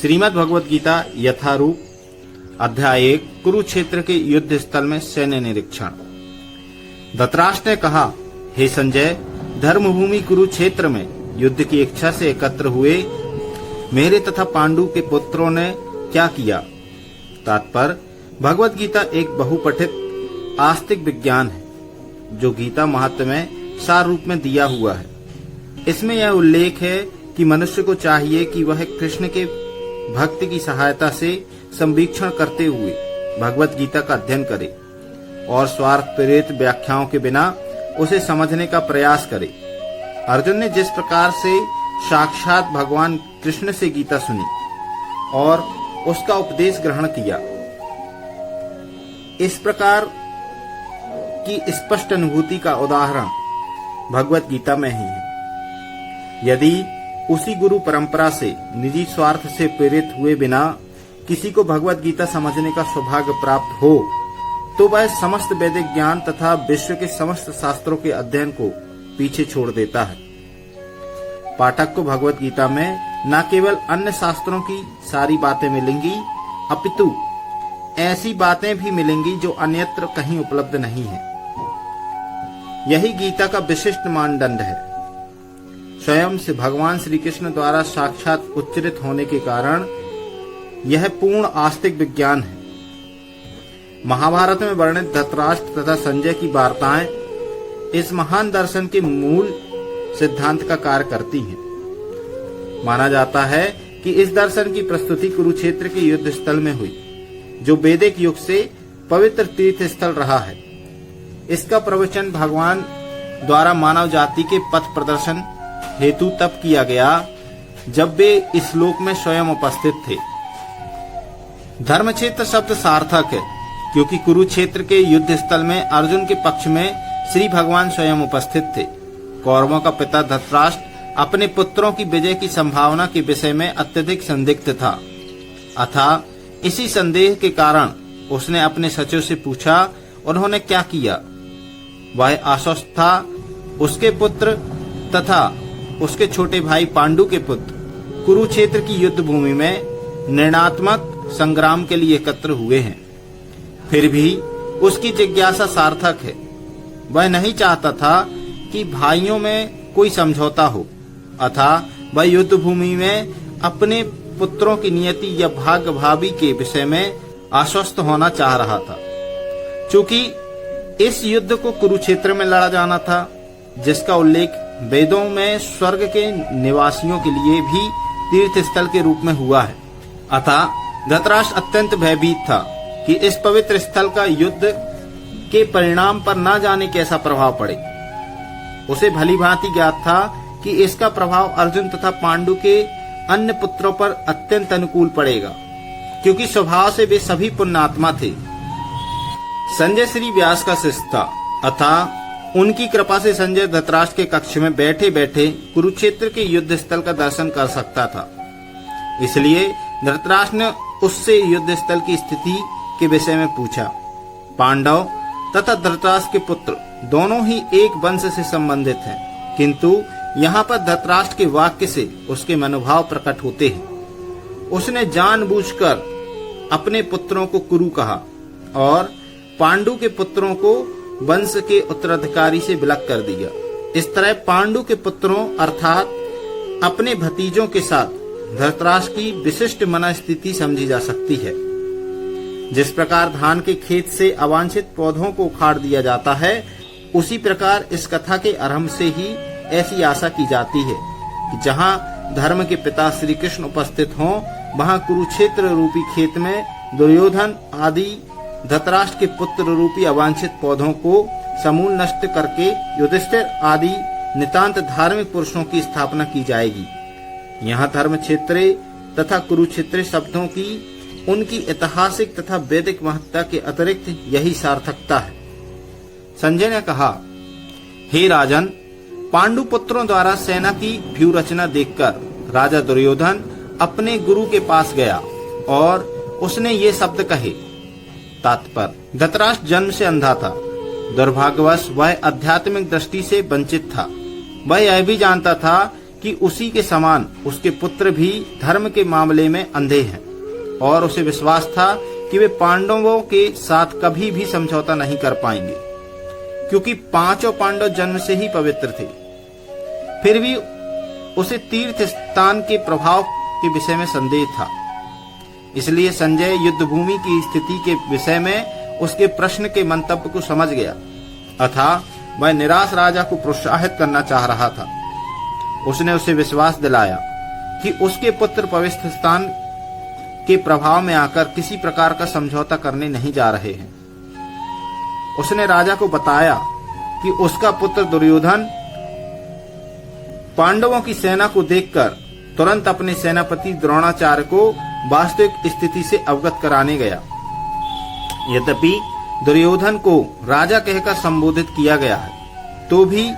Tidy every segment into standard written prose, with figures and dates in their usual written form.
श्रीमद् भगवत गीता यथारूप अध्याय 1 कुरुक्षेत्र के युद्ध स्थल में सैन्य निरीक्षण। धृतराष्ट्र ने कहा, हे संजय, धर्मभूमि कुरुक्षेत्र में युद्ध की इच्छा से एकत्र हुए मेरे तथा पांडु के पुत्रों ने क्या किया। तात्पर्य, भगवत गीता एक बहुपठित आस्तिक विज्ञान है जो गीता महात्म्य में सार रूप में दिया हुआ है। इसमें यह उल्लेख है कि मनुष्य को चाहिए कि वह कृष्ण के भक्ति की सहायता से संवीक्षण करते हुए भगवत गीता का अध्ययन करे और स्वार्थ प्रेरित व्याख्याओं के बिना उसे समझने का प्रयास करे। अर्जुन ने जिस प्रकार से साक्षात भगवान कृष्ण से गीता सुनी और उसका उपदेश ग्रहण किया, इस प्रकार की स्पष्ट अनुभूति का उदाहरण भगवत गीता में ही है। यदि उसी गुरु परंपरा से निजी स्वार्थ से प्रेरित हुए बिना किसी को भगवत गीता समझने का सौभाग्य प्राप्त हो तो वह समस्त वैदिक ज्ञान तथा विश्व के समस्त शास्त्रों के अध्ययन को पीछे छोड़ देता है। पाठक को भगवत गीता में न केवल अन्य शास्त्रों की सारी बातें मिलेंगी, अपितु ऐसी बातें भी मिलेंगी जो अन्यत्र कहीं उपलब्ध नहीं है। यही गीता का विशिष्ट मानदंड है। स्वयं से भगवान श्री कृष्ण द्वारा साक्षात उच्चरित होने के कारण यह पूर्ण आस्तिक विज्ञान है। महाभारत में वर्णित धृतराष्ट्र तथा संजय की वार्ताएं इस महान दर्शन के मूल सिद्धांत का कार्य करती हैं। माना जाता है कि इस दर्शन की प्रस्तुति कुरुक्षेत्र के युद्ध स्थल में हुई, जो वैदिक युग से पवित्र तीर्थ स्थल रहा है। इसका प्रवचन भगवान द्वारा मानव जाति के पथ प्रदर्शन हेतु तब किया गया जब वे इस लोक में स्वयं उपस्थित थे। धर्मक्षेत्र शब्द सार्थक है क्योंकि कुरुक्षेत्र के युद्ध स्थल में अर्जुन के पक्ष में श्री भगवान स्वयं उपस्थित थे। कौरवों का पिता धृतराष्ट्र अपने पुत्रों की विजय की संभावना के विषय में अत्यधिक संदिग्ध था। अतः इसी संदेह के कारण उसने अपने सचिव से पूछा, उन्होंने क्या किया। वह आश्वस्त था। उसके पुत्र तथा उसके छोटे भाई पांडु के पुत्र कुरुक्षेत्र की युद्ध भूमि में निर्णयात्मक संग्राम के लिए एकत्र हुए हैं। फिर भी उसकी जिज्ञासा सार्थक है। वह नहीं चाहता था कि भाइयों में कोई समझौता हो, अतः वह युद्ध भूमि में अपने पुत्रों की नियति या भाग्य भावी के विषय में आश्वस्त होना चाह रहा था। चूंकि इस युद्ध को कुरुक्षेत्र में लड़ा जाना था, जिसका उल्लेख वेदों में स्वर्ग के निवासियों के लिए भी तीर्थ स्थल के रूप में हुआ है, अतः धृतराष्ट्र अत्यंत भयभीत था कि इस पवित्र स्थल का युद्ध के परिणाम पर न जाने कैसा प्रभाव पड़े। उसे भली भांति ज्ञात था कि इसका प्रभाव अर्जुन तथा पांडु के अन्य पुत्रों पर अत्यंत अनुकूल पड़ेगा, क्योंकि स्वभाव से वे सभी पुण्यात्मा थे। संजय श्री व्यास का शिष्य था, अतः उनकी कृपा से संजय धृतराष्ट्र के कक्ष में बैठे बैठे कुरुक्षेत्र के युद्ध स्थल का दर्शन कर सकता था। इसलिए धृतराष्ट्र ने उससे युद्ध स्थल की स्थिति के विषय में पूछा। पांडव तथा धृतराष्ट्र के पुत्र दोनों ही एक वंश से संबंधित हैं, किंतु यहाँ पर धृतराष्ट्र के वाक्य से उसके मनोभाव प्रकट होते हैं। उसने जानबूझकर अपने पुत्रों को कुरु कहा और पांडु के पुत्रों को वंश के उत्तराधिकारी से विलग कर दिया। इस तरह पांडु के पुत्रों अर्थात अपने भतीजों के साथ धृतराष्ट्र की विशिष्ट मनस्थिति समझी जा सकती है। जिस प्रकार धान के खेत से अवांछित पौधों को उखाड़ दिया जाता है, उसी प्रकार इस कथा के आरंभ से ही ऐसी आशा की जाती है कि जहाँ धर्म के पिता श्री कृष्ण उपस्थित हों, वहाँ कुरुक्षेत्र रूपी खेत में दुर्योधन आदि धृतराष्ट्र के पुत्र रूपी अवांछित पौधों को समूल नष्ट करके युधिष्ठिर आदि नितांत धार्मिक पुरुषों की स्थापना की जाएगी। यहाँ धर्म क्षेत्रे तथा कुरुक्षेत्र शब्दों की उनकी ऐतिहासिक तथा वैदिक महत्ता के अतिरिक्त यही सार्थकता है। संजय ने कहा, हे राजन, पांडु पुत्रों द्वारा सेना की व्यूह रचना देखकर राजा दुर्योधन अपने गुरु के पास गया और उसने ये शब्द कहे। तात्पर्य, धृतराष्ट्र जन्म से अंधा था। दुर्भाग्यवश वह आध्यात्मिक दृष्टि से वंचित था। वह यह भी जानता था कि उसी के समान उसके पुत्र भी धर्म के मामले में अंधे हैं, और उसे विश्वास था कि वे पांडवों के साथ कभी भी समझौता नहीं कर पाएंगे, क्योंकि पांचों पांडव जन्म से ही पवित्र थे। फिर भी उसे तीर्थ स्थान के प्रभाव के विषय में संदेह था। इसलिए संजय युद्ध भूमि की स्थिति के विषय में उसके प्रश्न के मंतव्य को समझ गया, अतः वह निराश राजा को प्रोत्साहित करना चाह रहा था। उसने उसे विश्वास दिलाया कि उसके पुत्र पवित्र स्थान के प्रभाव में आकर किसी प्रकार का समझौता करने नहीं जा रहे हैं। उसने राजा को बताया कि उसका पुत्र दुर्योधन पांडवों की सेना को देखकर तुरंत अपने सेनापति द्रोणाचार्य को वास्तविक स्थिति से अवगत कराने गया। यद्यपि दुर्योधन को राजा कहकर संबोधित किया गया है, तो भी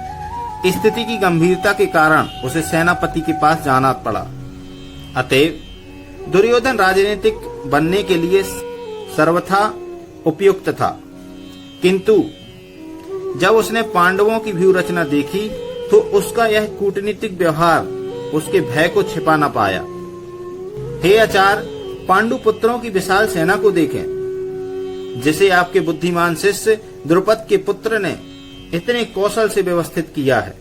स्थिति की गंभीरता के कारण उसे सेनापति के पास जाना पड़ा। अतएव दुर्योधन राजनीतिक बनने के लिए सर्वथा उपयुक्त था, किंतु जब उसने पांडवों की व्यूह रचना देखी तो उसका यह कूटनीतिक व्यवहार उसके भय को छिपा न पाया। हे आचार्य, पांडु पुत्रों की विशाल सेना को देखें, जिसे आपके बुद्धिमान शिष्य द्रुपद के पुत्र ने इतने कौशल से व्यवस्थित किया है।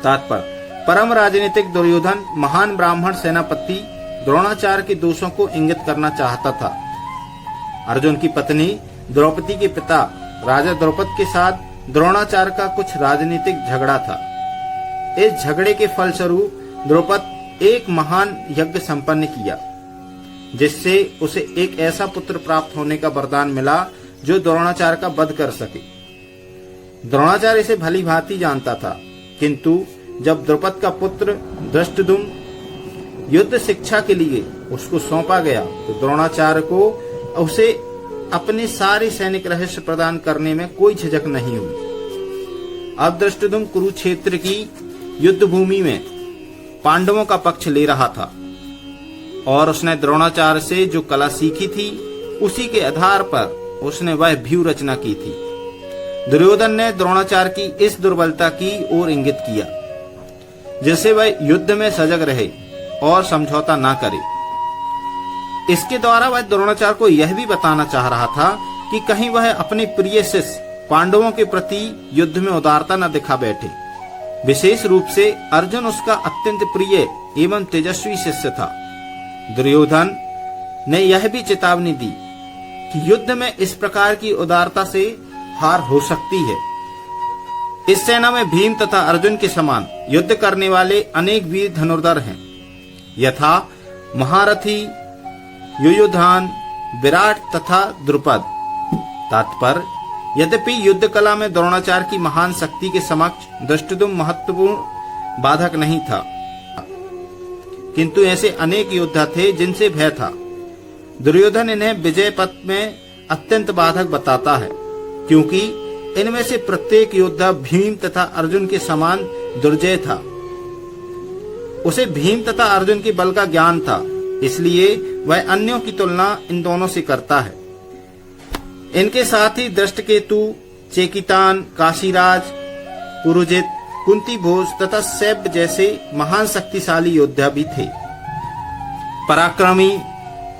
तात्पर्य, परम राजनीतिक दुर्योधन महान ब्राह्मण सेनापति द्रोणाचार्य के दोषों को इंगित करना चाहता था। अर्जुन की पत्नी द्रौपदी के पिता राजा द्रुपद के साथ द्रोणाचार्य का कुछ राजनीतिक झगड़ा था। इस झगड़े के फलस्वरूप द्रुपद एक महान यज्ञ संपन्न किया, जिससे उसे एक ऐसा पुत्र प्राप्त होने का वरदान मिला जो द्रोणाचार्य का वध कर सके। द्रोणाचार्य इसे भली भांति जानता था, किंतु जब द्रुपद का पुत्र धृष्टद्युम्न युद्ध शिक्षा के लिए उसको सौंपा गया तो द्रोणाचार्य को उसे अपने सारे सैनिक रहस्य प्रदान करने में कोई झिझक नहीं हुई। अब धृष्टद्युम्न कुरुक्षेत्र की युद्ध भूमि में पांडवों का पक्ष ले रहा था, और उसने द्रोणाचार्य से जो कला सीखी थी उसी के आधार पर उसने वह व्यूह रचना की थी। दुर्योधन ने द्रोणाचार्य की इस दुर्बलता की ओर इंगित किया, जिससे वह युद्ध में सजग रहे और समझौता न करे। इसके द्वारा वह द्रोणाचार्य को यह भी बताना चाह रहा था कि कहीं वह अपने प्रिय शिष्य पांडवों के प्रति युद्ध में उदारता न दिखा बैठे। विशेष रूप से अर्जुन उसका अत्यंत प्रिय एवं तेजस्वी शिष्य था। दुर्योधन ने यह भी चेतावनी दी कि युद्ध में इस प्रकार की उदारता से हार हो सकती है। इस सेना में भीम तथा अर्जुन के समान युद्ध करने वाले अनेक वीर धनुर्धर हैं, यथा महारथी, युयुधान, विराट तथा द्रुपद। तात्पर्य, यद्यपि युद्ध कला में द्रोणाचार्य की महान शक्ति के समक्ष धृष्टद्युम्न महत्वपूर्ण बाधक नहीं था, किंतु ऐसे अनेक योद्धा थे जिनसे भय था। दुर्योधन इन्हें विजय पथ में अत्यंत बाधक बताता है, क्योंकि इनमें से प्रत्येक योद्धा भीम तथा अर्जुन के समान दुर्जय था। उसे भीम तथा अर्जुन के बल का ज्ञान था, इसलिए वह अन्यों की तुलना इन दोनों से करता है। इनके साथ ही दृष्टकेतु, चेकितान, काशीराज, पुरुजित, कुंती भोज तथा सैब जैसे महान शक्तिशाली योद्धा भी थे। पराक्रमी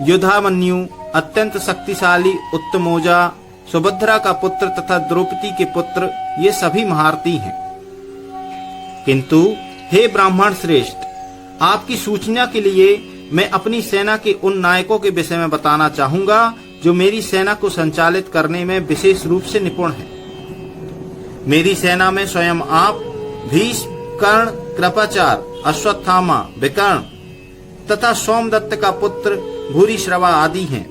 युधामन्यु, अत्यंत शक्तिशाली उत्तमौजा, सुभद्रा का पुत्र तथा द्रौपदी के पुत्र, ये सभी महारथी हैं। किंतु हे ब्राह्मण श्रेष्ठ, आपकी सूचना के लिए मैं अपनी सेना के उन नायकों के विषय में बताना चाहूंगा जो मेरी सेना को संचालित करने में विशेष रूप से निपुण हैं। मेरी सेना में स्वयं आप, भीष्म, कर्ण, कृपाचार्य, अश्वत्थामा, विकर्ण तथा सोमदत्त का पुत्र भूरिश्रवा आदि हैं,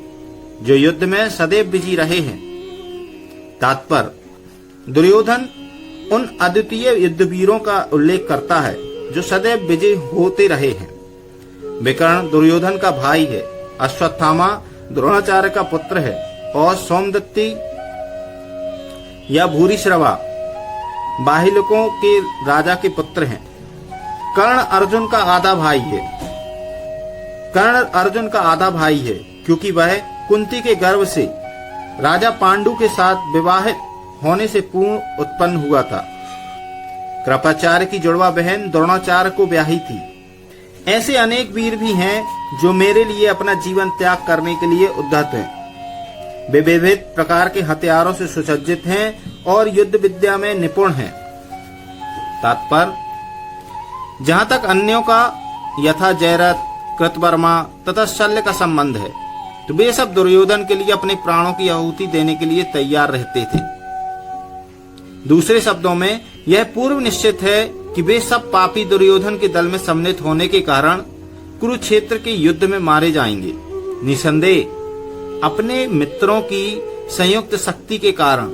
जो युद्ध में सदैव विजयी रहे हैं। तात्पर्य, दुर्योधन उन अद्वितीय युद्धवीरों का उल्लेख करता है जो सदैव विजयी होते रहे हैं। विकर्ण दुर्योधन का भाई है, अश्वत्थामा द्रोणाचार्य का पुत्र है, और सोमदत्ती या भूरिश्रवा बाहिलकों के राजा के पुत्र हैं। कर्ण अर्जुन का आधा भाई है। कर्ण अर्जुन का आधा भाई है, क्योंकि वह कुंती के गर्भ से राजा पांडु के साथ विवाहित होने से पूर्ण उत्पन्न हुआ था। कृपाचार्य की जुड़वा बहन द्रोणाचार्य को ब्याही थी। ऐसे अनेक वीर भी हैं जो मेरे लिए अपना जीवन त्याग करने के लिए उद्यत हैं। वे विविध प्रकार के हथियारों से सुसज्जित हैं और युद्ध विद्या में निपुण हैं। तात्पर्य, जहां तक अन्यों का यथा जयरथ, कृतवर्मा तथा शल्य का संबंध है, तो वे सब दुर्योधन के लिए अपने प्राणों की आहुति देने के लिए तैयार रहते थे। दूसरे शब्दों में यह पूर्व निश्चित है कि वे सब पापी दुर्योधन के दल में सम्मिलित होने के कारण कुरुक्षेत्र के युद्ध में मारे जाएंगे। निसंदेह अपने मित्रों की संयुक्त शक्ति के कारण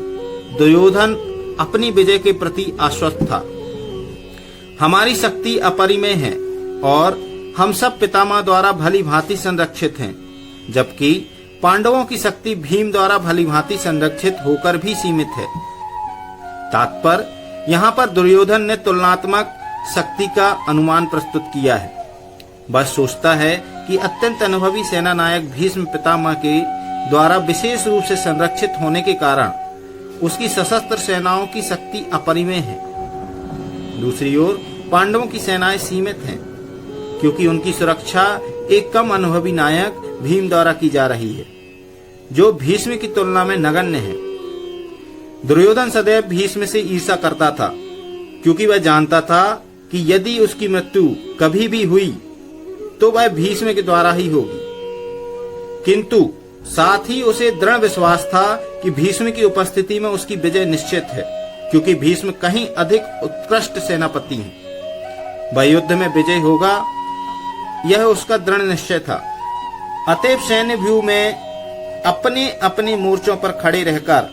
दुर्योधन अपनी विजय के प्रति आश्वस्त था। हमारी शक्ति अपरिमेय है और हम सब पितामह द्वारा भली भांति संरक्षित हैं, जबकि पांडवों की शक्ति भीम द्वारा भली भांति संरक्षित होकर भी सीमित है। तात्पर्य, यहाँ पर दुर्योधन ने तुलनात्मक शक्ति का अनुमान प्रस्तुत किया है। बस सोचता है कि अत्यंत अनुभवी सेना नायक भीष्म पितामह के द्वारा विशेष रूप से संरक्षित होने के कारण उसकी सशस्त्र सेनाओं की शक्ति अपरिमेय है। दूसरी ओर पांडवों की सेनाएं सीमित हैं, क्योंकि उनकी सुरक्षा एक कम अनुभवी नायक भीम द्वारा की जा रही है, जो भीष्म की तुलना में नगण्य है। दुर्योधन सदैव भीष्म से ईर्ष्या करता था, क्योंकि वह जानता था कि यदि उसकी मृत्यु कभी भी हुई तो वह भीष्म के द्वारा ही होगी। किंतु साथ ही उसे दृढ़ विश्वास था कि भीष्म की उपस्थिति में उसकी विजय निश्चित है, क्योंकि भीष्म कहीं अधिक उत्कृष्ट सेनापति हैं। वह युद्ध में विजय होगा, यह उसका दृढ़ निश्चय था। अतएव सैन्य व्यूह में अपने अपने मोर्चों पर खड़े रहकर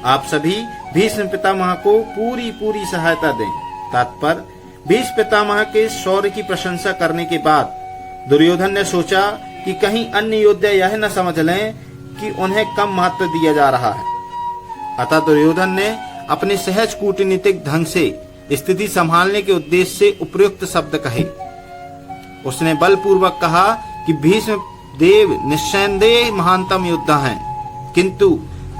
आप सभी भीष्म पितामह को पूरी सहायता दें। तात्पर्य, भीष्म पितामह के शौर्य की प्रशंसा करने के बाद दुर्योधन ने सोचा कि कहीं अन्य योद्धा यह न समझ लें कि उन्हें कम महत्व दिया जा रहा है। अतः दुर्योधन ने अपने सहज कूटनीतिक ढंग से स्थिति संभालने के उद्देश्य से उपयुक्त शब्द कहे। उसने बलपूर्वक कहा कि भीष्म देव निस्संदेह महानतम योद्धा हैं, किंतु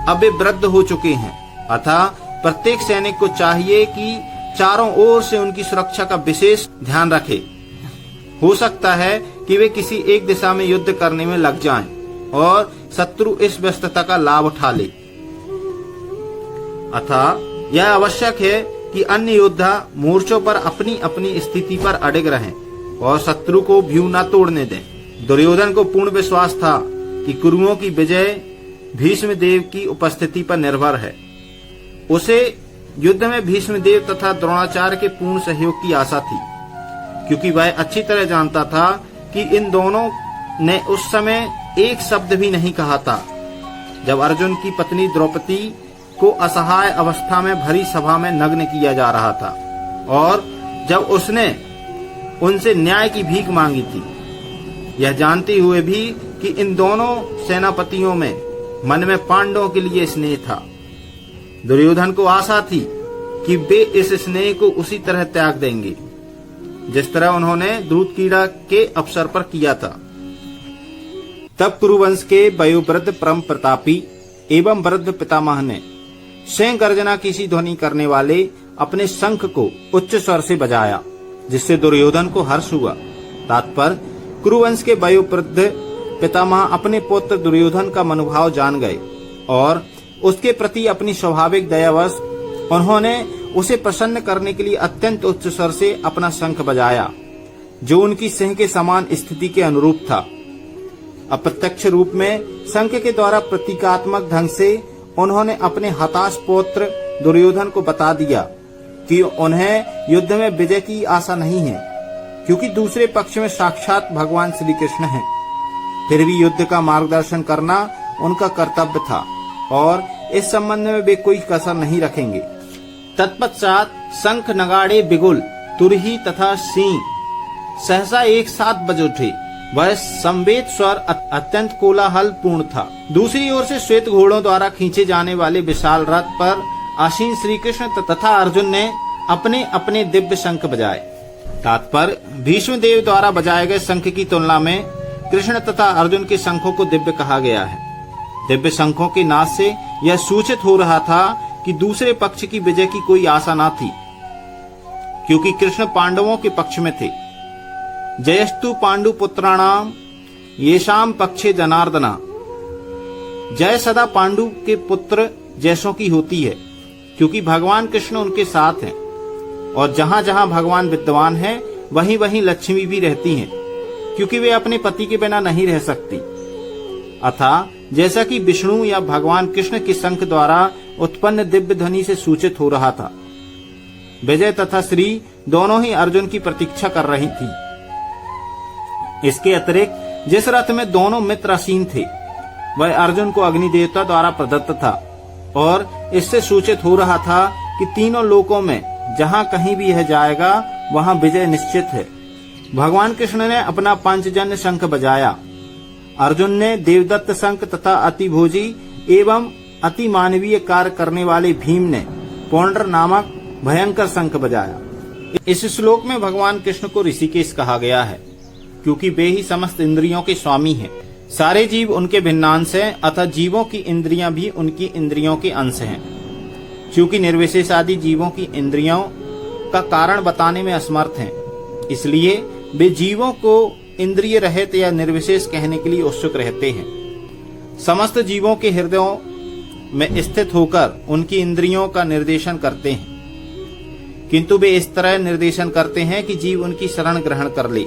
अब वे वृद्ध हो चुके हैं। अतः प्रत्येक सैनिक को चाहिए कि चारों ओर से उनकी सुरक्षा का विशेष ध्यान रखे। हो सकता है कि वे किसी एक दिशा में युद्ध करने में लग जाएं और शत्रु इस व्यस्तता का लाभ उठा ले। अतः यह आवश्यक है कि अन्य योद्धा मोर्चों पर अपनी अपनी स्थिति पर अड़िग रहें और शत्रु को व्यूह न तोड़ने दें। दुर्योधन को पूर्ण विश्वास था कि कुरुओं की विजय भीष्म देव की उपस्थिति पर निर्भर है। उसे युद्ध में भीष्म देव तथा द्रोणाचार्य के पूर्ण सहयोग की आशा थी, क्योंकि वह अच्छी तरह जानता था कि इन दोनों ने उस समय एक शब्द भी नहीं कहा था, जब अर्जुन की पत्नी द्रौपदी को असहाय अवस्था में भरी सभा में नग्न किया जा रहा था और जब उसने उनसे न्याय की भीख मांगी थी, यह जानते हुए भी कि इन दोनों सेनापतियों में मन में पांडवों के लिए स्नेह था। दुर्योधन को आशा थी कि वे इस स्नेह को उसी तरह त्याग देंगे जिस तरह उन्होंने दूतकीड़ा के अवसर पर किया था। तब कुरुवंश के वयोवृद्ध परम प्रतापी एवं वृद्ध पितामह ने सिंह गर्जना की सी ध्वनि करने वाले अपने शंख को उच्च स्वर से बजाया, जिससे दुर्योधन को हर्ष हुआ। तात्पर्य, कुरुवंश के वयोवृद्ध पितामह अपने पुत्र दुर्योधन का मनोभाव जान गए और उसके प्रति अपनी स्वाभाविक दयावश उन्होंने उसे प्रसन्न करने के लिए अत्यंत उच्च स्वर से अपना शंख बजाया, जो उनकी सिंह के समान स्थिति के अनुरूप था। अप्रत्यक्ष रूप में शंख के द्वारा प्रतीकात्मक ढंग से उन्होंने अपने हताश पुत्र दुर्योधन को बता दिया कि उन्हें युद्ध में विजय की आशा नहीं है, क्योंकि दूसरे पक्ष में साक्षात भगवान श्री कृष्ण हैं। फिर भी युद्ध का मार्गदर्शन करना उनका कर्तव्य था और इस संबंध में वे कोई कसर नहीं रखेंगे। तत्पश्चात शंख, नगाड़े, बिगुल, तुरही तथा सींग सहसा एक साथ बज उठे। वह संवेद स्वर अत्यंत कोलाहल पूर्ण था। दूसरी ओर से श्वेत घोड़ों द्वारा खींचे जाने वाले विशाल रथ पर आसीन श्री कृष्ण तथा अर्जुन ने अपने अपने दिव्य शंख बजाए। तात्पर्य, भीष्म देव द्वारा बजाए गए शंख की तुलना में कृष्ण तथा अर्जुन के शंखों को दिव्य कहा गया है। दिव्य शंखों के नाद से यह सूचित हो रहा था कि दूसरे पक्ष की विजय की कोई आशा न थी। क्योंकि कृष्ण पांडवों के पक्ष में थे। जयस्तु पांडु पुत्राणाम येषाम पक्षे जनार्दना। जय सदा पांडु के पुत्र जैसों की होती है, क्योंकि भगवान कृष्ण उनके साथ हैं, और जहां जहां भगवान विद्यमान है वहीं वहीं लक्ष्मी भी रहती हैं, क्योंकि वे अपने पति के बिना नहीं रह सकती। अतः जैसा कि विष्णु या भगवान कृष्ण के शंख द्वारा उत्पन्न दिव्य ध्वनि से सूचित हो रहा था, विजय तथा श्री दोनों ही अर्जुन की प्रतीक्षा कर रही थी। इसके अतिरिक्त जिस रथ में दोनों मित्र आसीन थे वह अर्जुन को अग्नि देवता द्वारा प्रदत्त था, और इससे सूचित हो रहा था कि तीनों लोकों में जहां कहीं भी यह जाएगा वहां विजय निश्चित है। भगवान कृष्ण ने अपना पंचजन्य शंख बजाया, अर्जुन ने देवदत्त शंख तथा अतिभोजी एवं अति मानवीय कार्य करने वाले भीम ने पौंड्र नामक भयंकर शंख बजाया। इस श्लोक में भगवान कृष्ण को ऋषिकेश कहा गया है, क्योंकि वे ही समस्त इंद्रियों के स्वामी हैं। सारे जीव उनके भिन्नांश हैं, अतः जीवों की इंद्रियां भी उनकी इंद्रियों के अंश हैं। क्योंकि निर्विशेष आदि जीवों की इंद्रियों का कारण बताने में असमर्थ हैं, इसलिए वे जीवों को इंद्रिय रहित या निर्विशेष कहने के लिए उत्सुक रहते हैं। समस्त जीवों के हृदयों में स्थित होकर उनकी इंद्रियों का निर्देशन करते हैं, किंतु वे इस तरह निर्देशन करते हैं कि जीव उनकी शरण ग्रहण कर ले,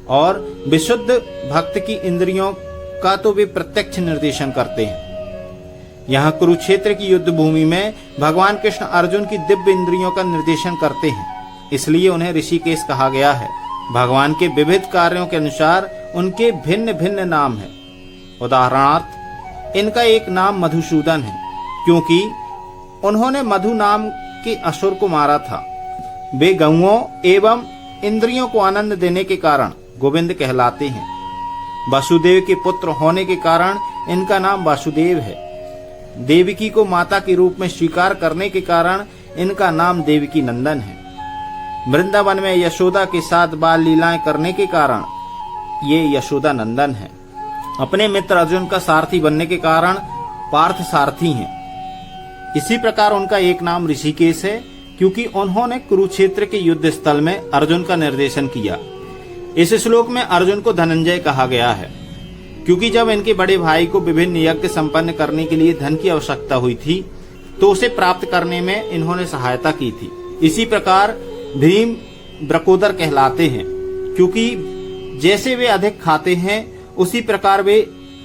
और विशुद्ध भक्त की इंद्रियों का तो वे प्रत्यक्ष निर्देशन करते हैं। यहाँ कुरुक्षेत्र की युद्ध भूमि में भगवान कृष्ण अर्जुन की दिव्य इंद्रियों का निर्देशन करते हैं, इसलिए उन्हें ऋषिकेश कहा गया है। भगवान के विविध कार्यों के अनुसार उनके भिन्न भिन्न नाम हैं। उदाहरणार्थ इनका एक नाम मधुसूदन है, क्योंकि उन्होंने मधु नाम के असुर को मारा था। वे गौओं एवं इंद्रियों को आनंद देने के कारण गोविंद कहलाते हैं। वसुदेव के पुत्र होने के कारण इनका नाम वासुदेव है। देवकी को माता के रूप में स्वीकार करने के कारण इनका नाम देवकी नंदन है। वृंदावन में यशोदा के साथ बाल लीलाएं करने के कारण ये यशोदा नंदन है। अपने मित्र अर्जुन का सारथी बनने के कारण पार्थ सारथी हैं। इसी प्रकार उनका एक नाम ऋषिकेश है, क्योंकि उन्होंने कुरुक्षेत्र के युद्ध स्थल में अर्जुन का निर्देशन किया। इस श्लोक में अर्जुन को धनंजय कहा गया है, क्योंकि जब इनके बड़े भाई को विभिन्न यज्ञ संपन्न करने के लिए धन की आवश्यकता हुई थी तो उसे प्राप्त करने में इन्होंने सहायता की थी। इसी प्रकार भीम ब्रकोदर कहलाते हैं, क्योंकि जैसे वे अधिक खाते हैं उसी प्रकार वे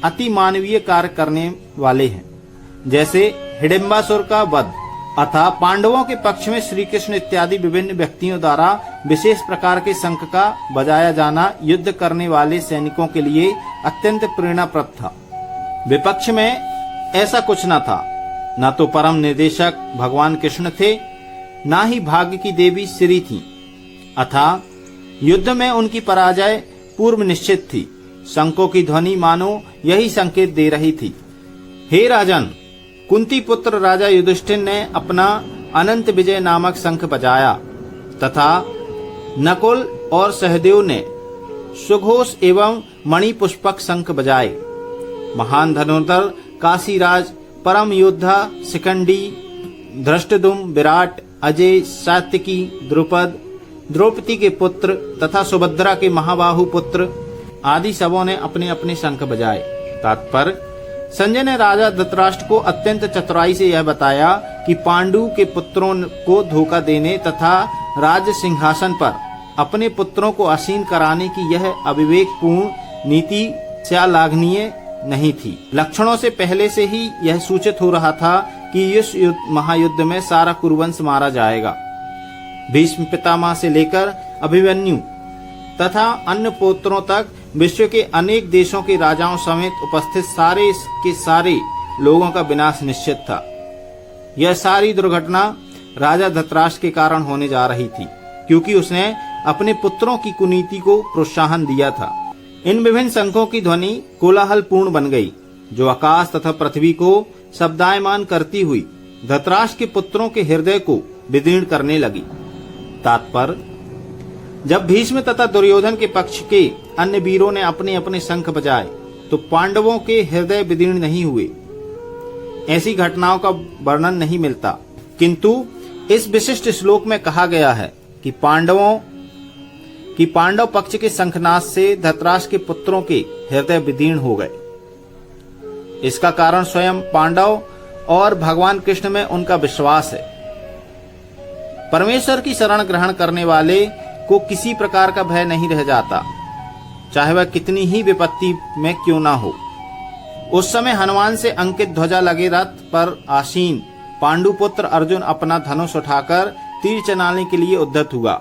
अति मानवीय कार्य करने वाले हैं। जैसे हिडिंबासुर का वध, अतः पांडवों के पक्ष में श्री कृष्ण इत्यादि विभिन्न व्यक्तियों द्वारा विशेष प्रकार के शंख का बजाया जाना युद्ध करने वाले सैनिकों के लिए अत्यंत प्रेरणाप्रद था। विपक्ष में ऐसा कुछ न था, न तो परम निर्देशक भगवान कृष्ण थे, न ही भाग्य की देवी श्री थी, अतः युद्ध में उनकी पराजय पूर्व निश्चित थी। शंखों की ध्वनि मानो यही संकेत दे रही थी। हे राजन, कुंती पुत्र राजा युधिष्ठिर ने अपना अनंत विजय नामक शंख बजाया तथा नकुल और सहदेव ने सुघोष एवं मणि पुष्पक शंख बजाए। महान धनुर्धर काशीराज, परम योद्धा शिखंडी, धृष्टद्युम्न, विराट, अजय, सात्यकी, द्रुपद, द्रौपदी के पुत्र तथा सुभद्रा के महाबाहु पुत्र आदि सबों ने अपने अपने शंख बजाए। तात्पर्य, संजय ने राजा धृतराष्ट्र को अत्यंत चतुराई से यह बताया कि पांडु के पुत्रों को धोखा देने तथा राज्य सिंहासन पर अपने पुत्रों को आसीन कराने की यह अविवेकपूर्ण नीति श्लाघनीय नहीं थी। लक्षणों से पहले से ही यह सूचित हो रहा था कि इस महायुद्ध में सारा कुरुवंश मारा जाएगा। भीष्म पितामह से लेकर अभिमन्यु तथा अन्य पुत्रों तक विश्व के अनेक देशों के राजाओं समेत उपस्थित सारे के सारे लोगों का विनाश निश्चित था। यह सारी दुर्घटना राजा धृतराष्ट्र के कारण होने जा रही थी, क्योंकि उसने अपने पुत्रों की कुनीति को प्रोत्साहन दिया था। इन विभिन्न शंखों की ध्वनि कोलाहल पूर्ण बन गई, जो आकाश तथा पृथ्वी को शब्दायमान करती हुई धृतराष्ट्र के पुत्रों के हृदय को विदीर्ण करने लगी। तात्पर्य, जब भीष्म तथा दुर्योधन के पक्ष के अन्य वीरों ने अपने अपने शंख बजाए तो पांडवों के हृदय विदीर्ण नहीं हुए। ऐसी घटनाओं का वर्णन नहीं मिलता, किंतु इस विशिष्ट श्लोक में कहा गया है कि पांडव पक्ष के शंखनाद से धृतराष्ट्र के पुत्रों के हृदय विदीर्ण हो गए। इसका कारण स्वयं पांडव और भगवान कृष्ण में उनका विश्वास है। परमेश्वर की शरण ग्रहण करने वाले को किसी प्रकार का भय नहीं रह जाता, चाहे वह कितनी ही विपत्ति में क्यों ना हो। उस समय हनुमान से अंकित ध्वजा लगे रथ पर आसीन पांडुपुत्र अर्जुन अपना धनुष उठाकर तीर चलाने के लिए उद्यत हुआ।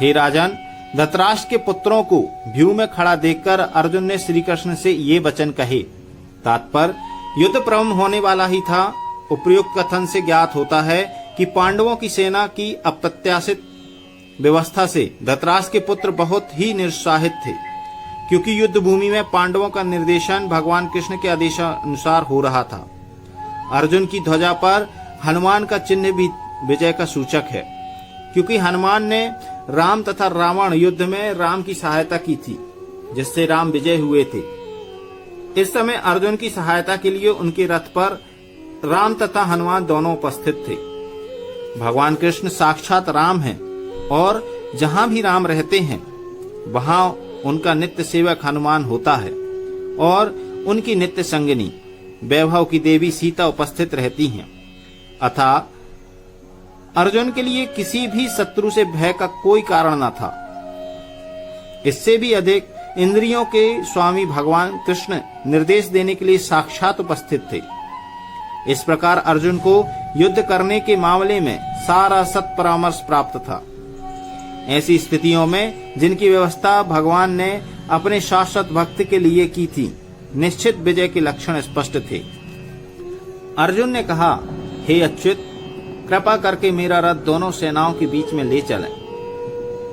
हे राजन, धृतराष्ट्र के पुत्रों को व्यू में खड़ा देखकर अर्जुन ने श्री कृष्ण से ये वचन कहे। तात्पर्य युद्ध प्रारंभ होने वाला ही था। उपयुक्त कथन से ज्ञात होता है कि पांडवों की सेना की अप्रत्याशित व्यवस्था से धृतराष्ट्र के पुत्र बहुत ही निरुत्साहित थे, क्योंकि युद्ध भूमि में पांडवों का निर्देशन भगवान कृष्ण के आदेशानुसार हो रहा था। अर्जुन की ध्वजा पर हनुमान का चिन्ह भी विजय का सूचक है, क्योंकि हनुमान ने राम तथा रावण युद्ध में राम की सहायता की थी, जिससे राम विजय हुए थे। इस समय अर्जुन की सहायता के लिए उनके रथ पर राम तथा हनुमान दोनों उपस्थित थे। भगवान कृष्ण साक्षात राम हैं और जहां भी राम रहते हैं वहां उनका नित्य सेवक हनुमान होता है और उनकी नित्य संगिनी वैभव की देवी सीता उपस्थित रहती हैं। अतः अर्जुन के लिए किसी भी शत्रु से भय का कोई कारण न था। इससे भी अधिक इंद्रियों के स्वामी भगवान कृष्ण निर्देश देने के लिए साक्षात उपस्थित थे। इस प्रकार अर्जुन को युद्ध करने के मामले में सारा सत परामर्श प्राप्त था। ऐसी स्थितियों में जिनकी व्यवस्था भगवान ने अपने शाश्वत भक्त के लिए की थी, निश्चित विजय के लक्षण स्पष्ट थे। अर्जुन ने कहा, हे अच्युत, कृपा करके मेरा रथ दोनों सेनाओं के बीच में ले चलें,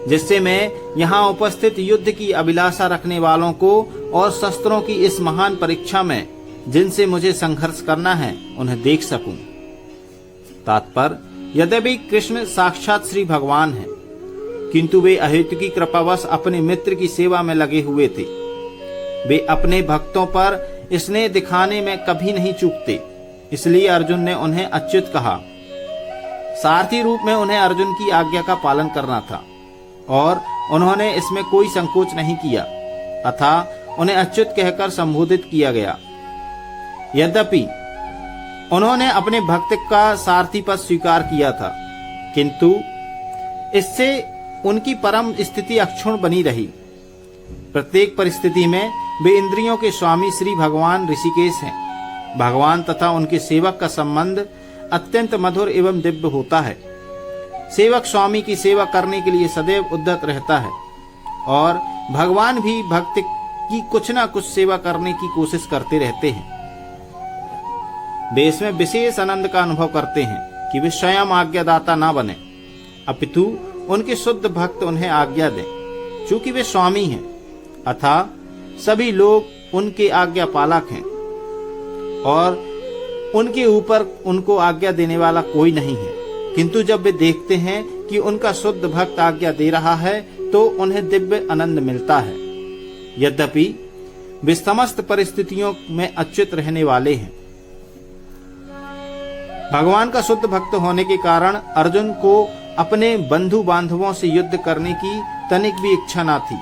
जिससे मैं यहाँ उपस्थित युद्ध की अभिलाषा रखने वालों को और शस्त्रों की इस महान परीक्षा में जिनसे मुझे संघर्ष करना है उन्हें देख सकूं। तात्पर्य, यद्यपि कृष्ण साक्षात श्री भगवान हैं, किंतु वे अहेतु की कृपावश अपने मित्र की सेवा में लगे हुए थे। वे अपने भक्तों पर स्नेह दिखाने में कभी नहीं चूकते, इसलिए अर्जुन ने उन्हें अच्युत कहा। सारथी रूप में उन्हें अर्जुन की आज्ञा का पालन करना था और उन्होंने इसमें कोई संकोच नहीं किया, अतः उन्हें अच्युत कहकर संबोधित किया गया। यद्यपि उन्होंने अपने भक्त का सारथी पद स्वीकार किया था, किंतु इससे उनकी परम स्थिति अक्षुण्ण बनी रही। प्रत्येक परिस्थिति में वे इंद्रियों के स्वामी श्री भगवान ऋषिकेश हैं। भगवान तथा उनके सेवक का संबंध अत्यंत मधुर एवं दिव्य होता है। सेवक स्वामी की सेवा करने के लिए सदैव उद्यत रहता है और भगवान भी भक्त की कुछ न कुछ सेवा करने की कोशिश करते रहते हैं। वे इसमें विशेष आनंद का अनुभव करते हैं कि वे स्वयं आज्ञादाता न बने, अपितु उनके शुद्ध भक्त उन्हें आज्ञा दें। चूंकि वे स्वामी हैं, अतः सभी लोग उनके आज्ञा पालक हैं और उनके ऊपर उनको आज्ञा देने वाला कोई नहीं है। किंतु जब वे देखते हैं कि उनका शुद्ध भक्त आज्ञा दे रहा है तो उन्हें दिव्य आनंद मिलता है। यद्यपि वे समस्त परिस्थितियों में अच्युत रहने वाले हैं। भगवान का शुद्ध भक्त होने के कारण अर्जुन को अपने बंधु बांधवों से युद्ध करने की तनिक भी इच्छा न थी,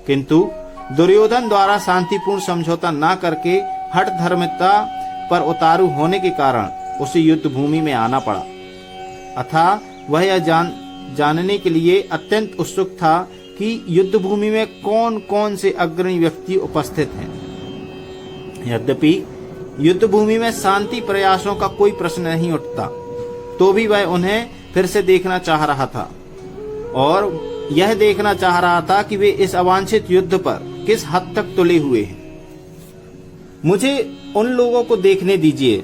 किंतु दुर्योधन द्वारा शांतिपूर्ण समझौता न करके हठ धर्मिता पर उतारू होने के कारण उसे युद्ध भूमि में आना पड़ा। अतः वह यह जानने के लिए अत्यंत उत्सुक था कि युद्ध भूमि में कौन कौन से अग्रणी व्यक्ति उपस्थित हैं। यद्यपि युद्ध भूमि में शांति प्रयासों का कोई प्रश्न नहीं उठता, तो भी वह उन्हें फिर से देखना चाह रहा था और यह देखना चाह रहा था कि वे इस अवांछित युद्ध पर किस हद तक तुले हुए हैं। मुझे उन लोगों को देखने दीजिए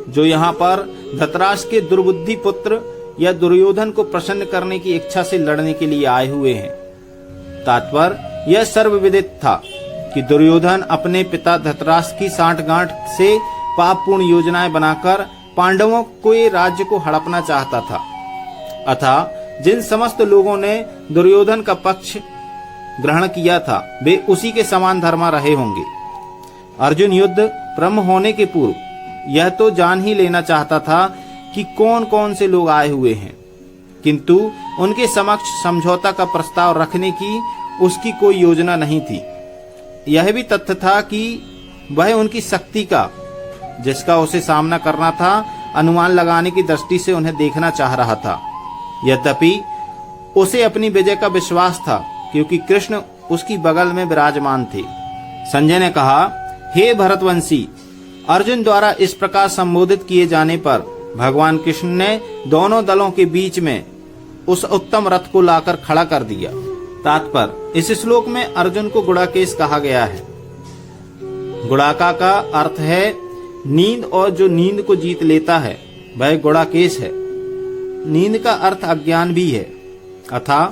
जो यहाँ पर धृतराष्ट्र के दुर्बुद्धि पुत्र या दुर्योधन को प्रसन्न करने की इच्छा से लड़ने के लिए आए हुए हैं। तात्पर्य, यह सर्वविदित था कि दुर्योधन अपने पिता धृतराष्ट्र की सांठगांठ से पापपूर्ण योजनाएं बनाकर पांडवों के राज्य को हड़पना चाहता था। अतः जिन समस्त लोगों ने दुर्योधन का पक्ष ग्रहण किया था वे उसी के समान धर्मा रहे होंगे। अर्जुन युद्ध प्रारंभ होने के पूर्व यह तो जान ही लेना चाहता था कि कौन कौन से लोग आए हुए हैं, किंतु उनके समक्ष समझौता का प्रस्ताव रखने की उसकी कोई योजना नहीं थी। यह भी तथ्य था कि वह उनकी शक्ति का, जिसका उसे सामना करना था, अनुमान लगाने की दृष्टि से उन्हें देखना चाह रहा था। यद्यपि उसे अपनी विजय का विश्वास था, क्योंकि कृष्ण उसकी बगल में विराजमान थे। संजय ने कहा, हे भरतवंशी, अर्जुन द्वारा इस प्रकार संबोधित किए जाने पर भगवान कृष्ण ने दोनों दलों के बीच में उस उत्तम रथ को लाकर खड़ा कर दिया। तात्पर्य, इस श्लोक में अर्जुन को गुड़ाकेश कहा गया है। गुड़ाका का अर्थ है नींद, और जो नींद को जीत लेता है वह गुड़ाकेश है। नींद का अर्थ अज्ञान भी है। अतः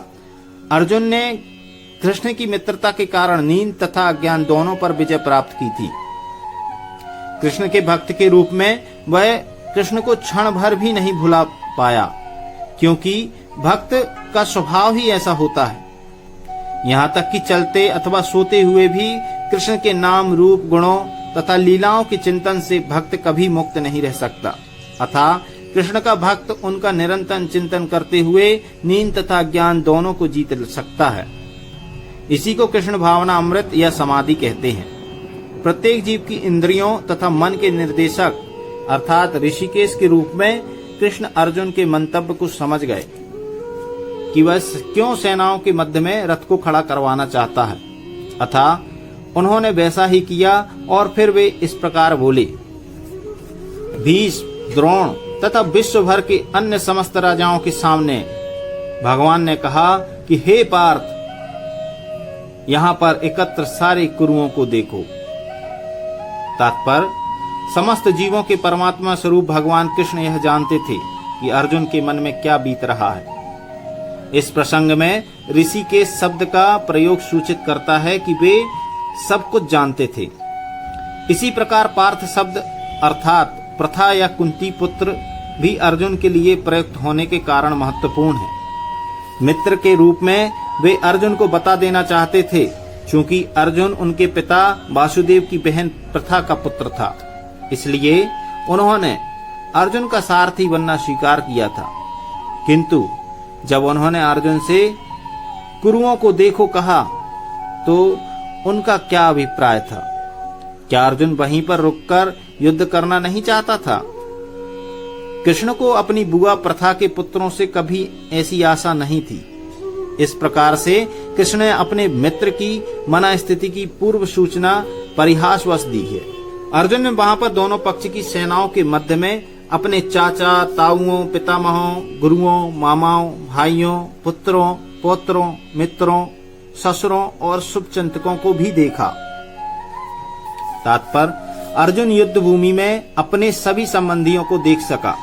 अर्जुन ने कृष्ण की मित्रता के कारण नींद तथा अज्ञान दोनों पर विजय प्राप्त की थी। कृष्ण के भक्त के रूप में वह कृष्ण को क्षण भर भी नहीं भुला पाया, क्योंकि भक्त का स्वभाव ही ऐसा होता है। यहाँ तक कि चलते अथवा सोते हुए भी कृष्ण के नाम, रूप, गुणों तथा लीलाओं के चिंतन से भक्त कभी मुक्त नहीं रह सकता। अतः कृष्ण का भक्त उनका निरंतर चिंतन करते हुए नींद तथा ज्ञान दोनों को जीत सकता है। इसी को कृष्ण भावना अमृत या समाधि कहते हैं। प्रत्येक जीव की इंद्रियों तथा मन के निर्देशक अर्थात ऋषिकेश के रूप में कृष्ण अर्जुन के मंतव्य को समझ गए कि वह क्यों सेनाओं के मध्य में रथ को खड़ा करवाना चाहता है। अतः उन्होंने वैसा ही किया और फिर वे इस प्रकार बोले। भीष्म, द्रोण तथा विश्व भर के अन्य समस्त राजाओं के सामने भगवान ने कहा कि हे पार्थ, यहाँ पर एकत्र सारे कुरुओं को देखो। तात्पर्य, समस्त जीवों के परमात्मा स्वरूप भगवान कृष्ण यह जानते थे कि अर्जुन के मन में क्या बीत रहा है। इस प्रसंग में ऋषि के शब्द का प्रयोग सूचित करता है कि वे सब कुछ जानते थे। इसी प्रकार पार्थ शब्द अर्थात प्रथा या कुंती पुत्र भी अर्जुन के लिए प्रयुक्त होने के कारण महत्वपूर्ण है। मित्र के रूप में वे अर्जुन को बता देना चाहते थे, क्योंकि अर्जुन उनके पिता वासुदेव की बहन प्रथा का पुत्र था। इसलिए उन्होंने अर्जुन का सारथी बनना स्वीकार किया था। किंतु जब उन्होंने अर्जुन से कुरुओं को देखो कहा तो उनका क्या अभिप्राय था? क्या अर्जुन वहीं पर रुककर युद्ध करना नहीं चाहता था? कृष्ण को अपनी बुआ प्रथा के पुत्रों से कभी ऐसी आशा नहीं थी। इस प्रकार से कृष्ण ने अपने मित्र की मना स्थिति की पूर्व सूचना परिहासवश दी है। अर्जुन ने वहां पर दोनों पक्ष की सेनाओं के मध्य में अपने चाचा, ताऊओं, पितामहों, गुरुओं, मामाओं, भाइयों, पुत्रों, पौत्रों, मित्रों, ससुरों और शुभचिंतकों को भी देखा। तात्पर्य, अर्जुन युद्ध भूमि में अपने सभी संबंधियों को देख सका।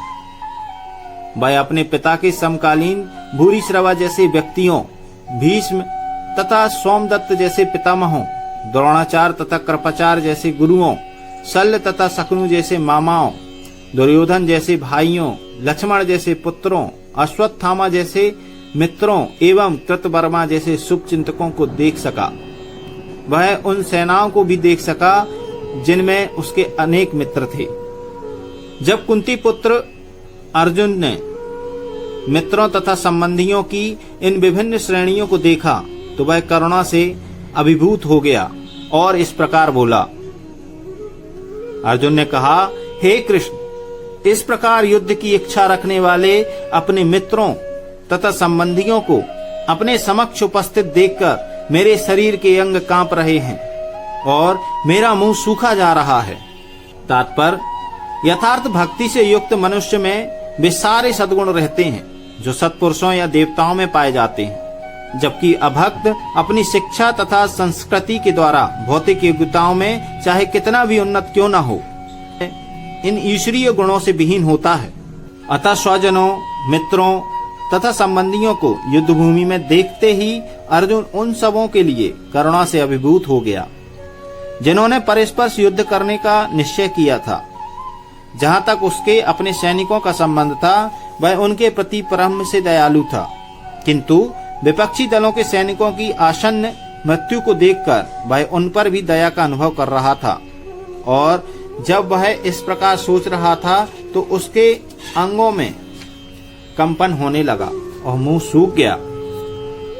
वह अपने पिता के समकालीन भूरिश्रवा जैसे व्यक्तियों, भीष्म तथा सोमदत्त जैसे पितामहों, द्रोणाचार्य तथा कृपाचार्य जैसे गुरुओं, शल्य तथा शकुनि जैसे मामाओं, दुर्योधन जैसे भाइयों, लक्ष्मण जैसे पुत्रों, अश्वत्थामा जैसे मित्रों एवं कृतवर्मा जैसे शुभचिंतकों को देख सका। वह उन सेनाओं को भी देख सका जिनमें उसके अनेक मित्र थे। जब कुंती पुत्र अर्जुन ने मित्रों तथा संबंधियों की इन विभिन्न श्रेणियों को देखा तो वह करुणा से अभिभूत हो गया और इस प्रकार बोला। अर्जुन ने कहा, हे कृष्ण, इस प्रकार युद्ध की इच्छा रखने वाले अपने मित्रों तथा संबंधियों को अपने समक्ष उपस्थित देखकर मेरे शरीर के अंग कांप रहे हैं और मेरा मुंह सूखा जा रहा है। तात्पर्य, यथार्थ भक्ति से युक्त मनुष्य में वे सारे सद्गुण रहते हैं जो सत्पुरुषों या देवताओं में पाए जाते हैं, जबकि अभक्त अपनी शिक्षा तथा संस्कृति के द्वारा भौतिक योग्यताओं में चाहे कितना भी उन्नत क्यों न हो, इन ईश्वरीय गुणों से विहीन होता है। अतः स्वजनों, मित्रों तथा संबंधियों को युद्ध भूमि में देखते ही अर्जुन उन सबों के लिए करुणा से अभिभूत हो गया जिन्होंने परस्पर युद्ध करने का निश्चय किया था। जहां तक उसके अपने सैनिकों का संबंध था, वह उनके प्रति परम से दयालु था, किंतु विपक्षी दलों के सैनिकों की आसन्न मृत्यु को देखकर वह उन पर भी दया का अनुभव कर रहा था। और जब वह इस प्रकार सोच रहा था तो उसके अंगों में कंपन होने लगा। और मुंह सूख गया।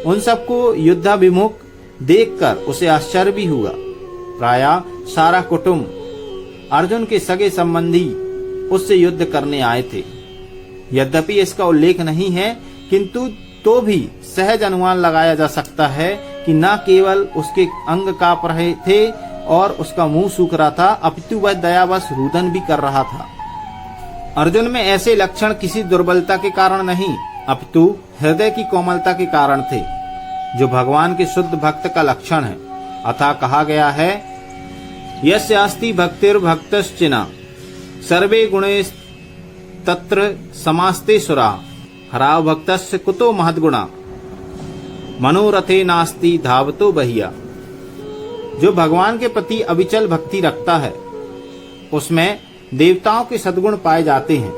उन सबको युद्धाभिमुख देखकर उसे आश्चर्य भी हुआ। प्रायः सारा कुटुंब अर्जुन के सगे संबंधी उससे युद्ध करने आए थे। यद्यपि इसका उल्लेख नहीं है, किंतु तो भी सहज अनुमान लगाया जा सकता है कि न केवल उसके अंग कांप रहे थे और उसका मुंह सूख रहा था, अपितु वह दयावश रुदन भी कर रहा था। अर्जुन में ऐसे लक्षण किसी दुर्बलता के कारण नहीं, अपितु हृदय की कोमलता के कारण थे, जो भगवान के शुद्ध भक्त का लक्षण है। अतः कहा गया है, यस्य अस्ति भक्तिर्भक्तश्चिना सर्वे गुणे तत्र समास्ते सुरा हराव भक्तस्य कुतो महद्गुणा मनोरथे नास्ति धावतो बहिया। जो भगवान के प्रति अविचल भक्ति रखता है उसमें देवताओं के सद्गुण पाए जाते हैं,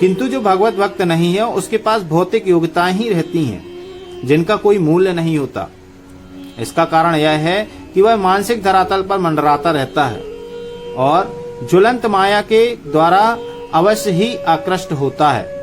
किंतु जो भगवत भक्त नहीं है उसके पास भौतिक योग्यताएं ही रहती हैं, जिनका कोई मूल्य नहीं होता। इसका कारण यह है कि वह मानसिक धरातल पर मंडराता रहता है और ज्वलंत माया के द्वारा अवश्य ही आकृष्ट होता है।